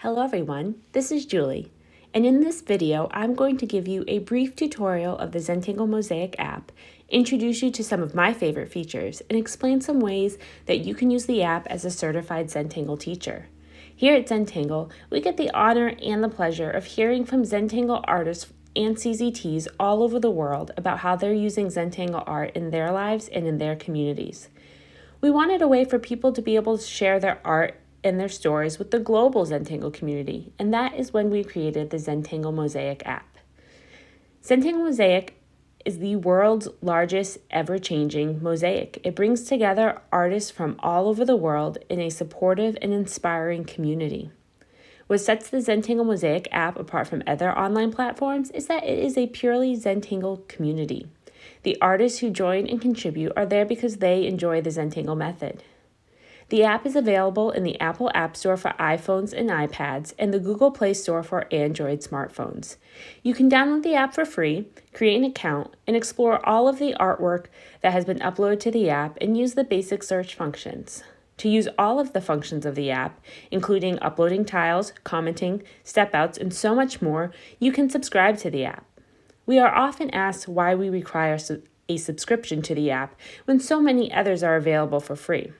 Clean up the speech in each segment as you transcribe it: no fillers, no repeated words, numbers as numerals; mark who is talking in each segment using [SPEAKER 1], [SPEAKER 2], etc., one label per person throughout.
[SPEAKER 1] Hello everyone, this is Julie, and in this video I'm going to give you a brief tutorial of the Zentangle Mosaic app, introduce you to some of my favorite features, and explain some ways that you can use the app as a certified Zentangle teacher. Here at Zentangle, we get the honor and the pleasure of hearing from Zentangle artists and CZTs all over the world about how they're using Zentangle art in their lives and in their communities. We wanted a way for people to be able to share their art and their stories with the global Zentangle community, and that is when we created the Zentangle Mosaic app. Zentangle Mosaic is the world's largest ever-changing mosaic. It brings together artists from all over the world in a supportive and inspiring community. What sets the Zentangle Mosaic app apart from other online platforms is that it is a purely Zentangle community. The artists who join and contribute are there because they enjoy the Zentangle method. The app is available in the Apple App Store for iPhones and iPads and the Google Play Store for Android smartphones. You can download the app for free, create an account, and explore all of the artwork that has been uploaded to the app and use the basic search functions. To use all of the functions of the app, including uploading tiles, commenting, step-outs, and so much more, you can subscribe to the app. We are often asked why we require a subscription to the app when so many others are available for free.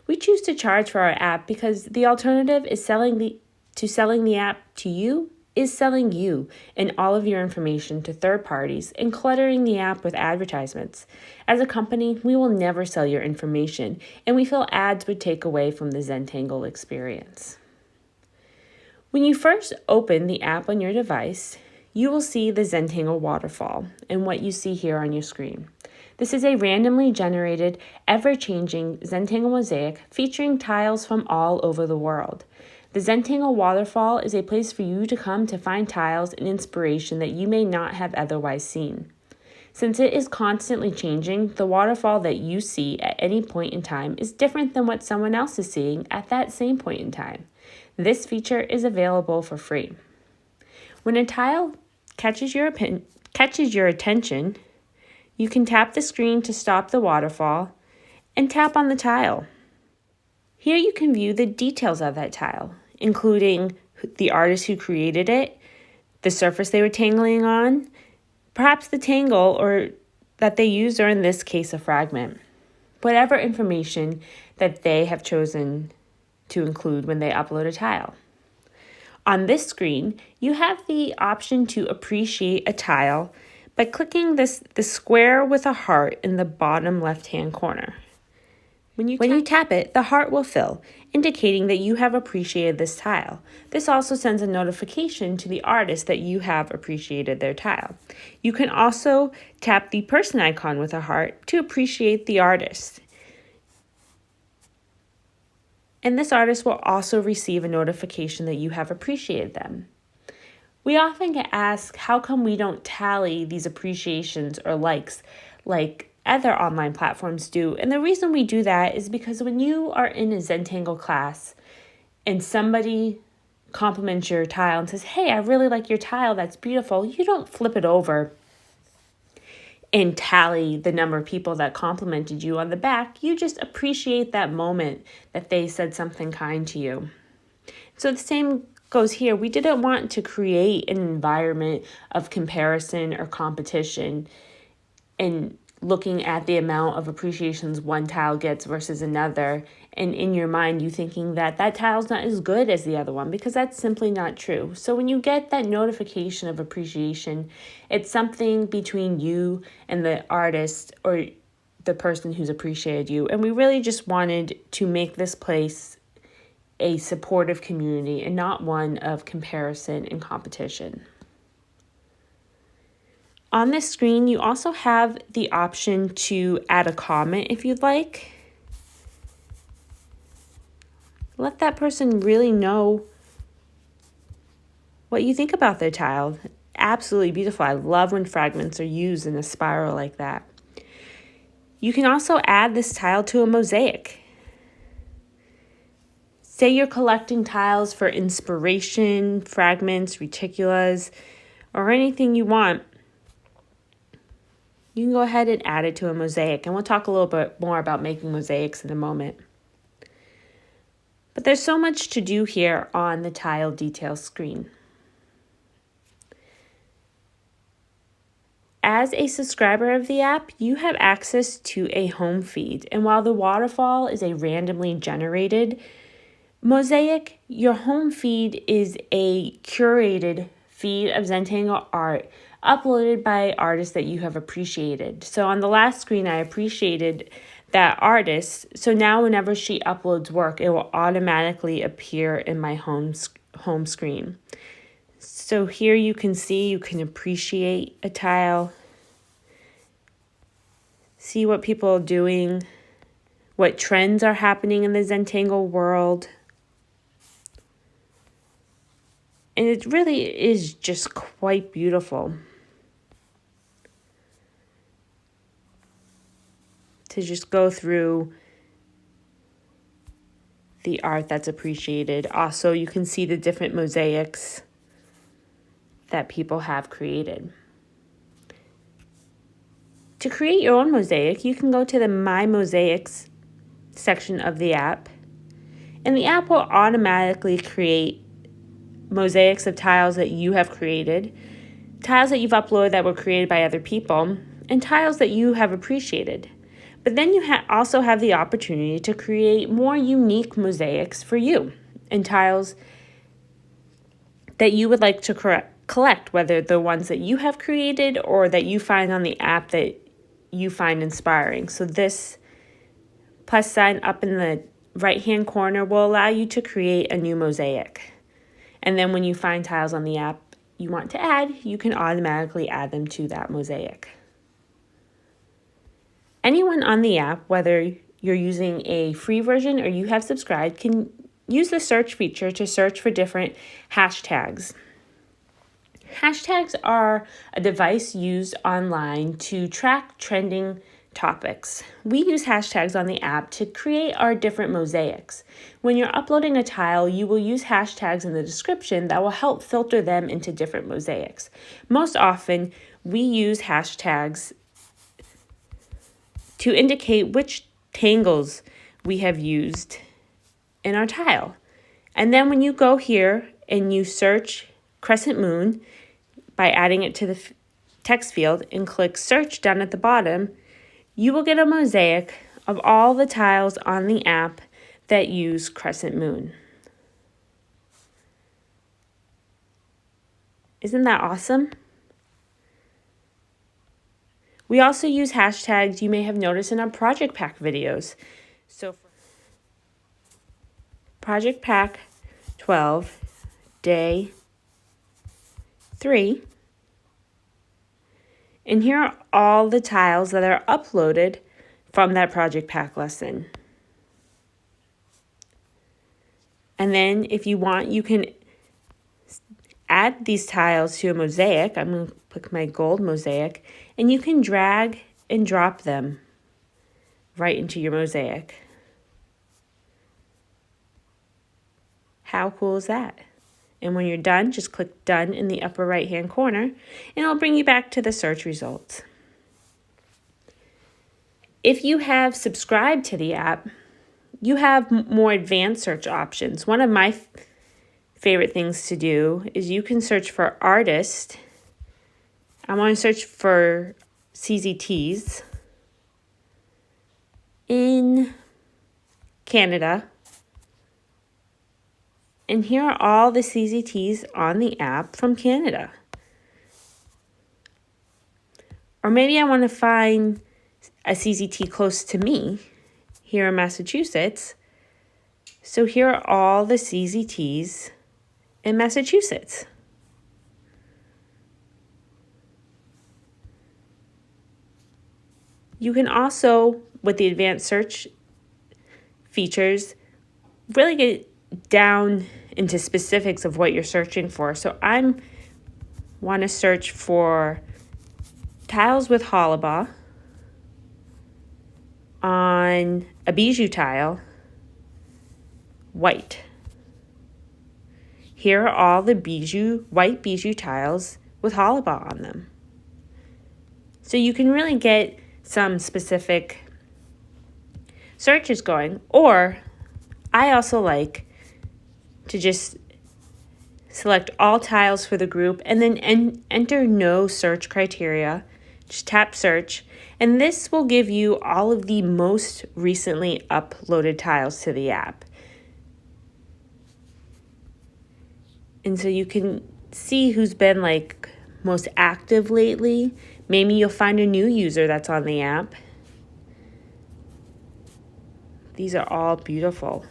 [SPEAKER 1] We choose to charge for our app because the alternative is selling the app to you is selling you and all of your information to third parties and cluttering the app with advertisements. As a company, we will never sell your information, and we feel ads would take away from the Zentangle experience. When you first open the app on your device, you will see the Zentangle waterfall and what you see here on your screen. This is a randomly generated, ever-changing Zentangle mosaic featuring tiles from all over the world. The Zentangle waterfall is a place for you to come to find tiles and inspiration that you may not have otherwise seen. Since it is constantly changing, the waterfall that you see at any point in time is different than what someone else is seeing at that same point in time. This feature is available for free. When a tile catches your attention, you can tap the screen to stop the waterfall and tap on the tile. Here you can view the details of that tile, including the artist who created it, the surface they were tangling on, perhaps the tangle or that they used, or in this case, a fragment. Whatever information that they have chosen to include when they upload a tile. On this screen, you have the option to appreciate a tile by clicking the square with a heart in the bottom left-hand corner. When you tap it, the heart will fill, indicating that you have appreciated this tile. This also sends a notification to the artist that you have appreciated their tile. You can also tap the person icon with a heart to appreciate the artist. And this artist will also receive a notification that you have appreciated them. We often get asked, how come we don't tally these appreciations or likes like other online platforms do? And the reason we do that is because when you are in a Zentangle class and somebody compliments your tile and says, hey, I really like your tile, that's beautiful, you don't flip it over and tally the number of people that complimented you on the back. You just appreciate that moment that they said something kind to you. So the same goes here. We didn't want to create an environment of comparison or competition and looking at the amount of appreciations one tile gets versus another, and in your mind you thinking that that tile's not as good as the other one, because that's simply not true. So when you get that notification of appreciation, it's something between you and the artist or the person who's appreciated you, and we really just wanted to make this place a supportive community and not one of comparison and competition. On this screen, you also have the option to add a comment if you'd like. Let that person really know what you think about their tile. Absolutely beautiful. I love when fragments are used in a spiral like that. You can also add this tile to a mosaic. Say you're collecting tiles for inspiration, fragments, reticulas, or anything you want. You can go ahead and add it to a mosaic, and we'll talk a little bit more about making mosaics in a moment. But there's so much to do here on the tile details screen. As a subscriber of the app, you have access to a home feed. And while the waterfall is a randomly generated mosaic, your home feed is a curated feed of Zentangle art uploaded by artists that you have appreciated. So on the last screen, I appreciated that artist. So now whenever she uploads work, it will automatically appear in my home screen. So here you can see, you can appreciate a tile, see what people are doing, what trends are happening in the Zentangle world. And it really is just quite beautiful to just go through the art that's appreciated. Also, you can see the different mosaics that people have created. To create your own mosaic, you can go to the My Mosaics section of the app, and the app will automatically create mosaics of tiles that you have created, tiles that you've uploaded that were created by other people, and tiles that you have appreciated. But then you also have the opportunity to create more unique mosaics for you and tiles that you would like to collect, whether the ones that you have created or that you find on the app that you find inspiring. So this plus sign up in the right-hand corner will allow you to create a new mosaic. And then when you find tiles on the app you want to add, you can automatically add them to that mosaic. Anyone on the app, whether you're using a free version or you have subscribed, can use the search feature to search for different hashtags. Hashtags are a device used online to track trending topics. We use hashtags on the app to create our different mosaics. When you're uploading a tile, you will use hashtags in the description that will help filter them into different mosaics. Most often, we use hashtags to indicate which tangles we have used in our tile. And then when you go here and you search crescent moon by adding it to the text field and click search down at the bottom, you will get a mosaic of all the tiles on the app that use crescent moon. Isn't that awesome? We also use hashtags you may have noticed in our project pack videos. So for project pack 12, day 3, and here are all the tiles that are uploaded from that project pack lesson. And then if you want, you can add these tiles to a mosaic. I'm going to pick my gold mosaic, and you can drag and drop them right into your mosaic. How cool is that? And when you're done, just click done in the upper right hand corner, and it'll bring you back to the search results. If you have subscribed to the app, you have more advanced search options. One of my favorite things to do is you can search for artist. I want to search for CZTs in Canada. And here are all the CZTs on the app from Canada. Or maybe I want to find a CZT close to me here in Massachusetts. So here are all the CZTs in Massachusetts. You can also, with the advanced search features, really get down into specifics of what you're searching for. So I want to search for tiles with hollabah on a bijou tile, white. Here are all the white bijou tiles with hollabah on them. So you can really get some specific searches going. Or I also like to just select all tiles for the group and then enter no search criteria. Just tap search, and this will give you all of the most recently uploaded tiles to the app. And so you can see who's been like most active lately. Maybe you'll find a new user that's on the app. These are all beautiful.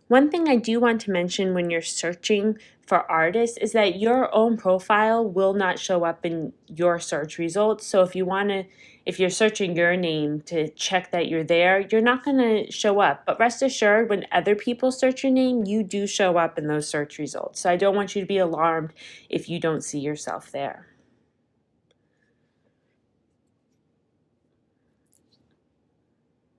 [SPEAKER 1] One thing I do want to mention when you're searching for artists is that your own profile will not show up in your search results. So if you're searching your name to check that you're there, you're not going to show up. But rest assured, when other people search your name, you do show up in those search results. So I don't want you to be alarmed if you don't see yourself there.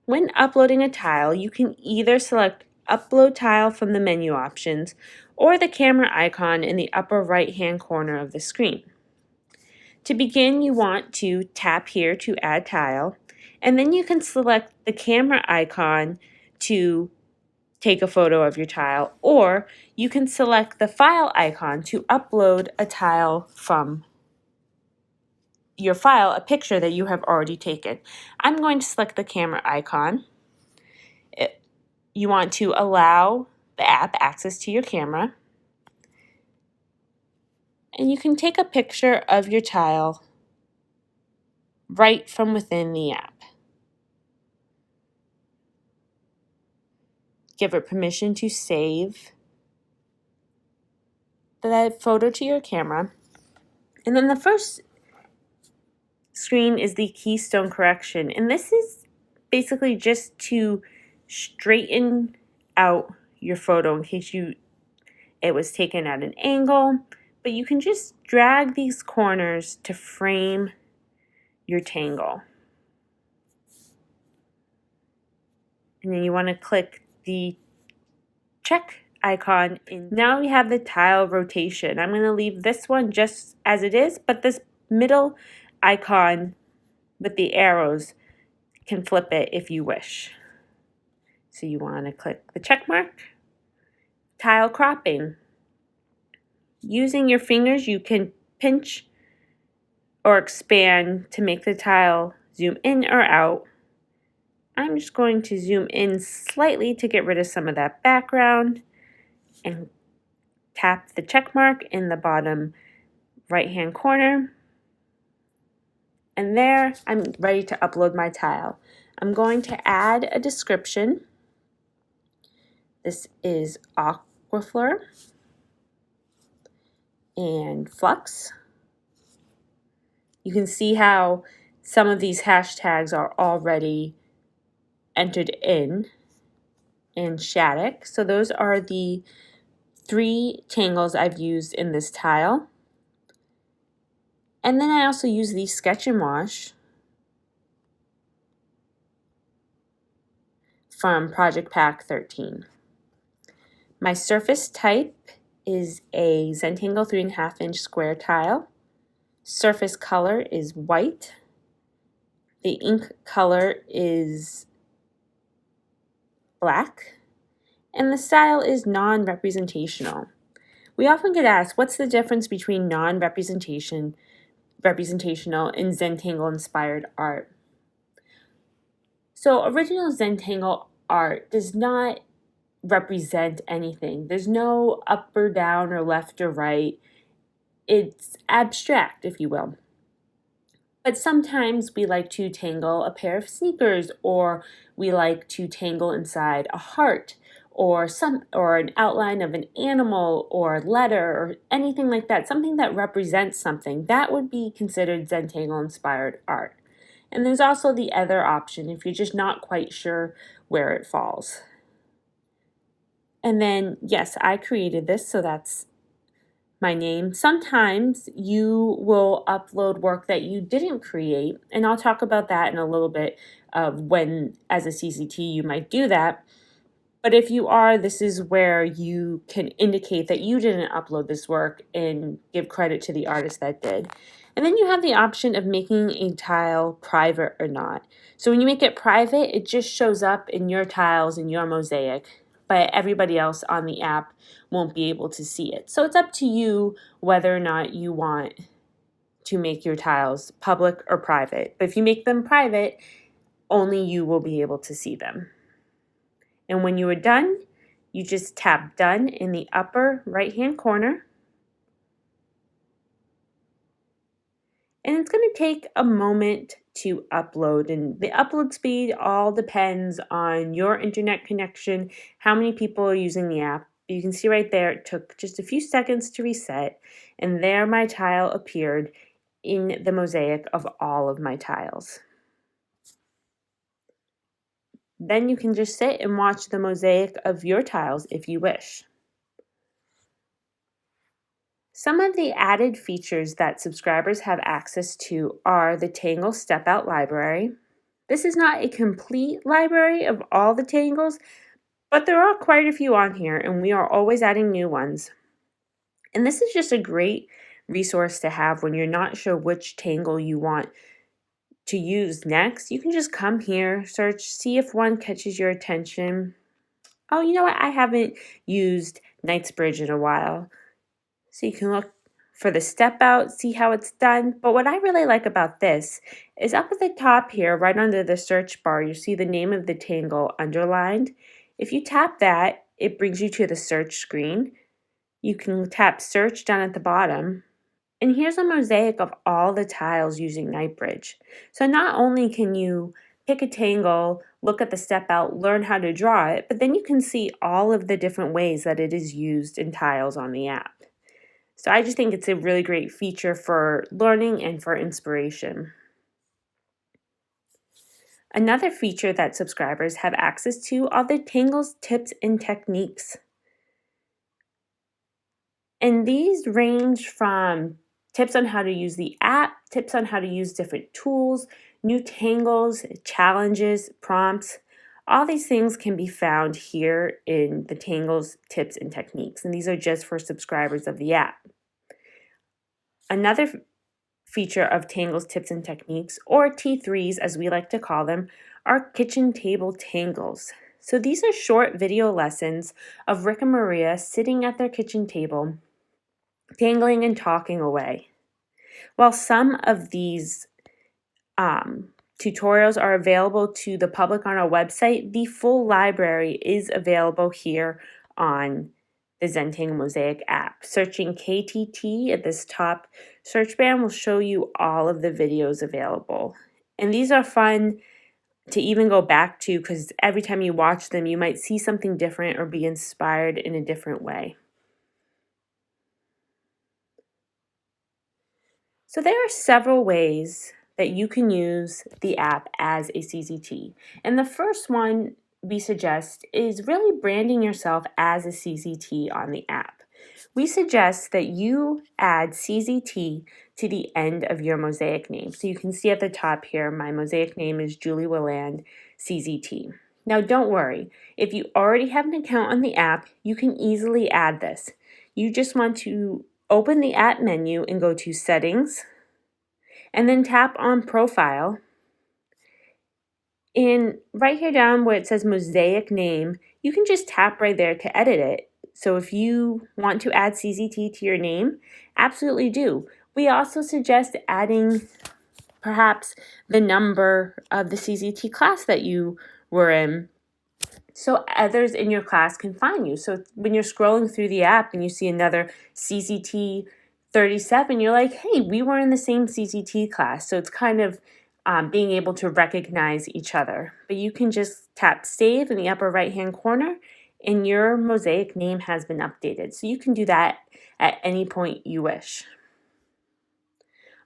[SPEAKER 1] When uploading a tile, you can either select Upload Tile from the menu options or the camera icon in the upper right-hand corner of the screen. To begin, you want to tap here to add tile, and then you can select the camera icon to take a photo of your tile, or you can select the file icon to upload a tile from your file, a picture that you have already taken. I'm going to select the camera icon. You want to allow the app access to your camera, and you can take a picture of your tile right from within the app. Give it permission to save that photo to your camera. And then the first screen is the keystone correction, and this is basically just to straighten out your photo in case it was taken at an angle, but you can just drag these corners to frame your tangle. And then you want to click the check icon. And now we have the tile rotation. I'm going to leave this one just as it is, but this middle icon with the arrows can flip it if you wish. So you want to click the check mark. Tile cropping. Using your fingers, you can pinch or expand to make the tile zoom in or out. I'm just going to zoom in slightly to get rid of some of that background and tap the check mark in the bottom right-hand corner. And there, I'm ready to upload my tile. I'm going to add a description. This is Aquaflor and Flux. You can see how some of these hashtags are already entered in Shattuck. So those are the 3 tangles I've used in this tile. And then I also use the Sketch and Wash from Project Pack 13. My surface type is a Zentangle 3.5-inch square tile. Surface color is white. The ink color is black. And the style is non-representational. We often get asked, what's the difference between non-representational and Zentangle inspired art? So original Zentangle art does not represent anything. There's no up or down or left or right. It's abstract, if you will. But sometimes we like to tangle a pair of sneakers, or we like to tangle inside a heart, or an outline of an animal or letter or anything like that, something that represents something. That would be considered Zentangle inspired art. And there's also the other option if you're just not quite sure where it falls. And then, yes, I created this, so that's my name. Sometimes you will upload work that you didn't create, and I'll talk about that in a little bit of when, as a CCT, you might do that. But if you are, this is where you can indicate that you didn't upload this work and give credit to the artist that did. And then you have the option of making a tile private or not. So when you make it private, it just shows up in your tiles in your mosaic, but everybody else on the app won't be able to see it. So it's up to you whether or not you want to make your tiles public or private. But if you make them private, only you will be able to see them. And when you are done, you just tap Done in the upper right-hand corner. And it's going to take a moment to upload. And the upload speed all depends on your internet connection, how many people are using the app. You can see right there, it took just a few seconds to reset. And there my tile appeared in the mosaic of all of my tiles. Then you can just sit and watch the mosaic of your tiles if you wish. Some of the added features that subscribers have access to are the Tangle Step Out Library. This is not a complete library of all the tangles, but there are quite a few on here, and we are always adding new ones. And this is just a great resource to have when you're not sure which tangle you want to use next. You can just come here, search, see if one catches your attention. Oh, you know what? I haven't used Knightsbridge in a while. So you can look for the step out, see how it's done. But what I really like about this is up at the top here, right under the search bar, you see the name of the tangle underlined. If you tap that, it brings you to the search screen. You can tap search down at the bottom. And here's a mosaic of all the tiles using Knightsbridge. So not only can you pick a tangle, look at the step out, learn how to draw it, but then you can see all of the different ways that it is used in tiles on the app. So I just think it's a really great feature for learning and for inspiration. Another feature that subscribers have access to are the Tangles tips and techniques. And these range from tips on how to use the app, tips on how to use different tools, new tangles, challenges, prompts. All these things can be found here in the Tangles tips and techniques, and these are just for subscribers of the app. Another feature of Tangles tips and techniques, or T3s as we like to call them, are kitchen table tangles. So these are short video lessons of Rick and Maria sitting at their kitchen table, tangling and talking away. While some of these tutorials are available to the public on our website, the full library is available here on the Zentangle Mosaic app. Searching KTT at this top search band will show you all of the videos available. And these are fun to even go back to because every time you watch them, you might see something different or be inspired in a different way. So there are several ways that you can use the app as a CZT. And the first one we suggest is really branding yourself as a CZT on the app. We suggest that you add CZT to the end of your mosaic name. So you can see at the top here, my mosaic name is Julie Willand CZT. Now don't worry, if you already have an account on the app, you can easily add this. You just want to open the app menu and go to Settings, and then tap on Profile. And right here down where it says Mosaic Name, you can just tap right there to edit it. So if you want to add CZT to your name, absolutely do. We also suggest adding perhaps the number of the CZT class that you were in, so others in your class can find you. So when you're scrolling through the app and you see another CZT 37, you're like, hey, we were in the same CZT class. So it's kind of being able to recognize each other. But you can just tap Save in the upper right-hand corner and your mosaic name has been updated. So you can do that at any point you wish.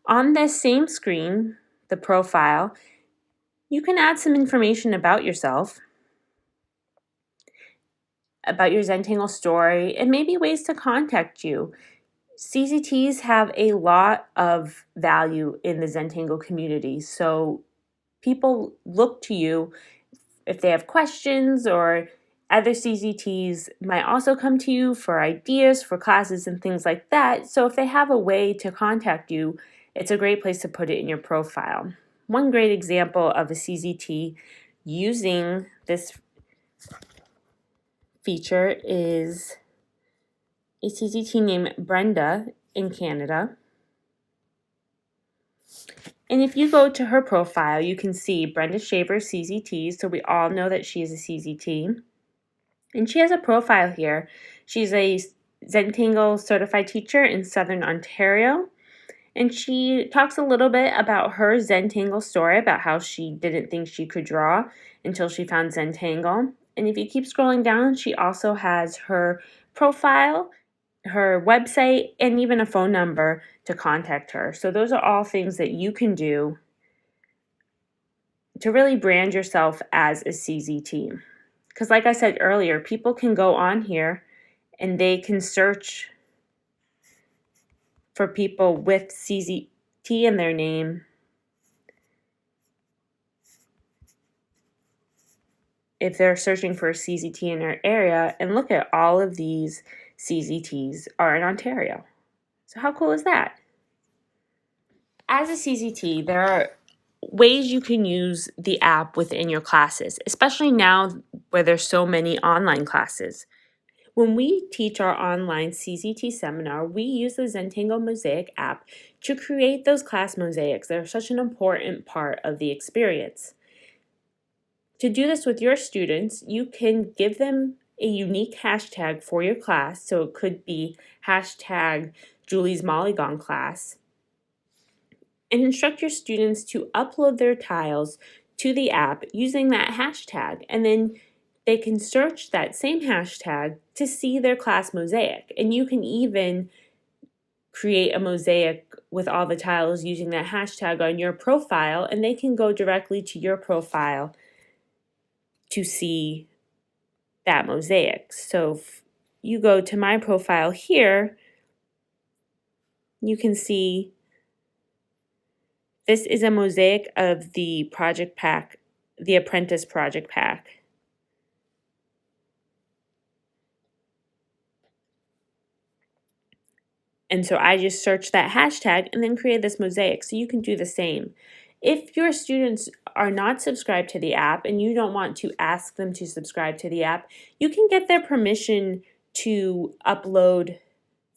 [SPEAKER 1] On this same screen, the profile, you can add some information about yourself, about your Zentangle story, and maybe ways to contact you. CZTs have a lot of value in the Zentangle community, so people look to you if they have questions, or other CZTs might also come to you for ideas for classes and things like that. So if they have a way to contact you, it's a great place to put it in your profile. One great example of a CZT using this feature is a CZT named Brenda in Canada. And if you go to her profile, you can see Brenda Shaver CZT, so we all know that she is a CZT. And she has a profile here. She's a Zentangle certified teacher in Southern Ontario. And she talks a little bit about her Zentangle story, about how she didn't think she could draw until she found Zentangle. And if you keep scrolling down, she also has her profile, her website, and even a phone number to contact her. So those are all things that you can do to really brand yourself as a CZT. Because like I said earlier, people can go on here and they can search for people with CZT in their name if they're searching for a CZT in their area, and look at all of these CZTs are in Ontario. So how cool is that? As a CZT, there are ways you can use the app within your classes, especially now where there's so many online classes. When we teach our online CZT seminar, we use the Zentangle Mosaic app to create those class mosaics that are such an important part of the experience. To do this with your students, you can give them a unique hashtag for your class, so it could be hashtag Julie's Mollygon class, and instruct your students to upload their tiles to the app using that hashtag, and then they can search that same hashtag to see their class mosaic. And you can even create a mosaic with all the tiles using that hashtag on your profile, and they can go directly to your profile to see that mosaic. So if you go to my profile here, you can see this is a mosaic of the project pack, the Apprentice project pack. And so I just searched that hashtag and then created this mosaic. So you can do the same. If your students are not subscribed to the app and you don't want to ask them to subscribe to the app, you can get their permission to upload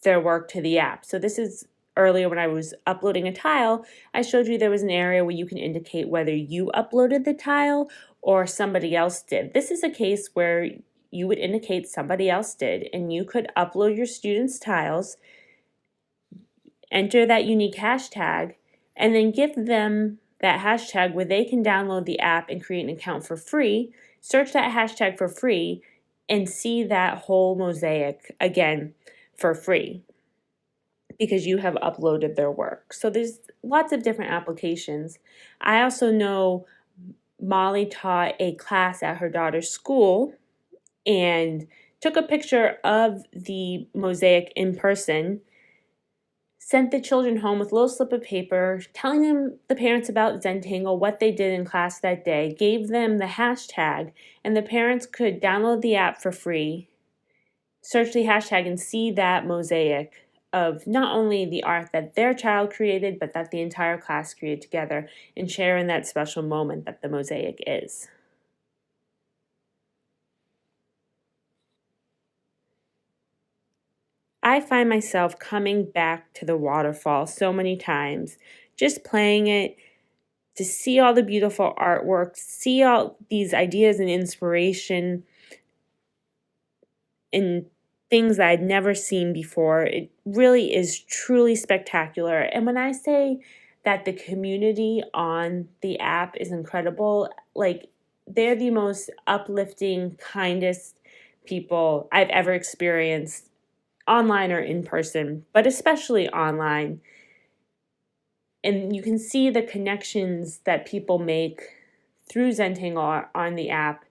[SPEAKER 1] their work to the app. So this is earlier when I was uploading a tile, I showed you there was an area where you can indicate whether you uploaded the tile or somebody else did. This is a case where you would indicate somebody else did, and you could upload your students' tiles, enter that unique hashtag, and then give them that hashtag where they can download the app and create an account for free, search that hashtag for free, and see that whole mosaic again for free because you have uploaded their work. So there's lots of different applications. I also know Molly taught a class at her daughter's school and took a picture of the mosaic in person, sent the children home with a little slip of paper, telling them, the parents, about Zentangle, what they did in class that day, gave them the hashtag, and the parents could download the app for free, search the hashtag, and see that mosaic of not only the art that their child created, but that the entire class created together, and share in that special moment that the mosaic is. I find myself coming back to the waterfall so many times, just playing it, to see all the beautiful artwork, see all these ideas and inspiration in things that I'd never seen before. It really is truly spectacular. And when I say that the community on the app is incredible, like, they're the most uplifting, kindest people I've ever experienced, online or in person, but especially online. And you can see the connections that people make through Zentangle on the app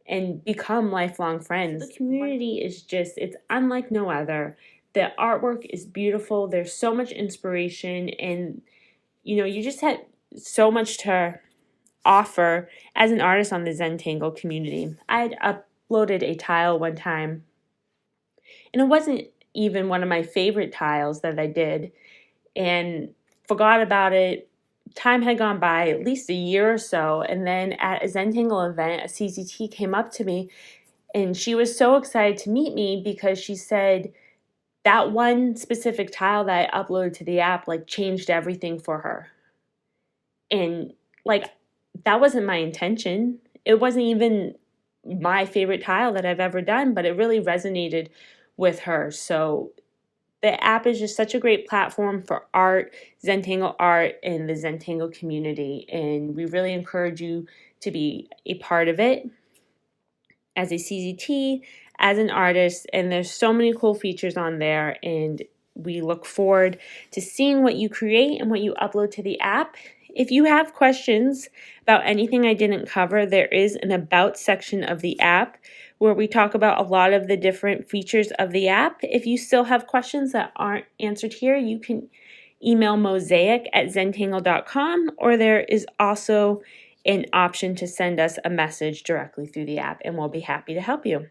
[SPEAKER 1] and become lifelong friends. The community is just, it's unlike no other. The artwork is beautiful. There's so much inspiration, and you just had so much to offer as an artist on the Zentangle community. I had uploaded a tile one time, and it wasn't even one of my favorite tiles that I did. And forgot about it. Time had gone by at least a year or so, and then at a Zentangle event, a CZT came up to me, and she was so excited to meet me because she said that one specific tile that I uploaded to the app like changed everything for her. And like that wasn't my intention. It wasn't even my favorite tile that I've ever done, but it really resonated with her. So the app is just such a great platform for art, Zentangle art, and the Zentangle community. And we really encourage you to be a part of it as a CZT, as an artist. And there's so many cool features on there. And we look forward to seeing what you create and what you upload to the app. If you have questions about anything I didn't cover, there is an About section of the app where we talk about a lot of the different features of the app. If you still have questions that aren't answered here, you can email mosaic@zentangle.com, or there is also an option to send us a message directly through the app, and we'll be happy to help you.